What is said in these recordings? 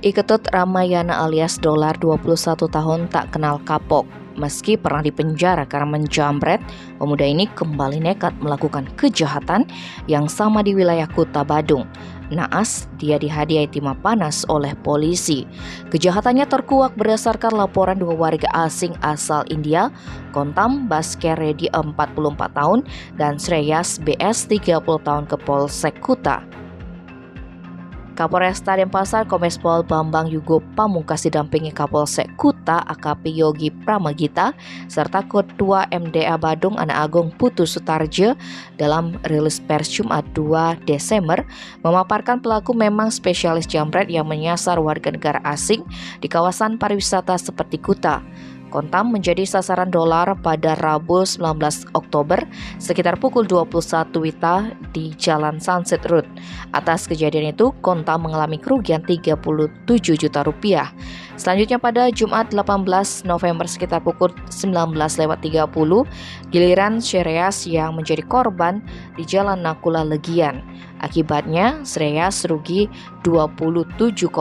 Iketut Ramayana alias Dolar 21 tahun tak kenal kapok. Meski pernah dipenjara karena menjamret, pemuda ini kembali nekat melakukan kejahatan yang sama di wilayah Kuta Badung. Naas, dia dihadiahi timah panas oleh polisi. Kejahatannya terkuak berdasarkan laporan dua warga asing asal India, Kontam Basker Reddy 44 tahun dan Shreyas BS 30 tahun ke Polsek Kuta. Kapolresta Denpasar Kombes Pol Bambang Yugo Pamungkas didampingi Kapolsek Kuta AKP Yogi Pramagita serta Ketua MDA Badung Ana Agung Putu Sutarjo dalam rilis pers Jumat 2 Desember memaparkan pelaku memang spesialis jambret yang menyasar warga negara asing di kawasan pariwisata seperti Kuta. Kontam menjadi sasaran Dolar pada Rabu 19 Oktober sekitar pukul 21 WITA di Jalan Sunset Road. Atas kejadian itu, Kontam mengalami kerugian 37 juta rupiah. Selanjutnya pada Jumat 18 November sekitar pukul 19.30, giliran Shreyas yang menjadi korban di Jalan Nakula Legian. Akibatnya, Shreyas rugi 27,5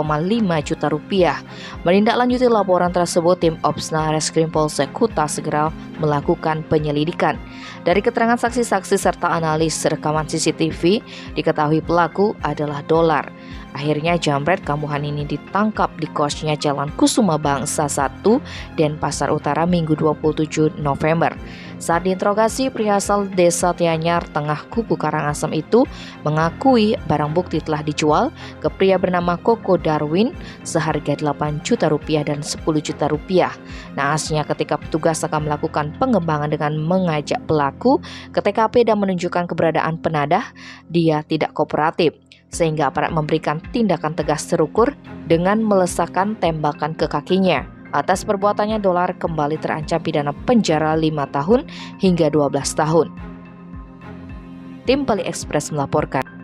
juta rupiah. Menindaklanjuti laporan tersebut, tim Opsna Reskrim Polsek Kuta segera melakukan penyelidikan. Dari keterangan saksi-saksi serta analis rekaman CCTV, diketahui pelaku adalah Dolar. Akhirnya jambret kambuhan ini ditangkap di kosnya Jalan Kusuma Bangsa 1, Denpasar Utara Minggu 27 November. Saat diinterogasi, pria asal Desa Tianyar Tengah Kubu Karangasem itu mengakui barang bukti telah dijual ke pria bernama Koko Darwin seharga 8 juta rupiah dan 10 juta rupiah. Naasnya ketika petugas akan melakukan pengembangan dengan mengajak pelaku ke TKP dan menunjukkan keberadaan penadah, dia tidak kooperatif. Sehingga aparat memberikan tindakan tegas terukur dengan melesakkan tembakan ke kakinya. Atas perbuatannya, Dolar kembali terancam pidana penjara 5 tahun hingga 12 tahun. Tim Bali Express melaporkan.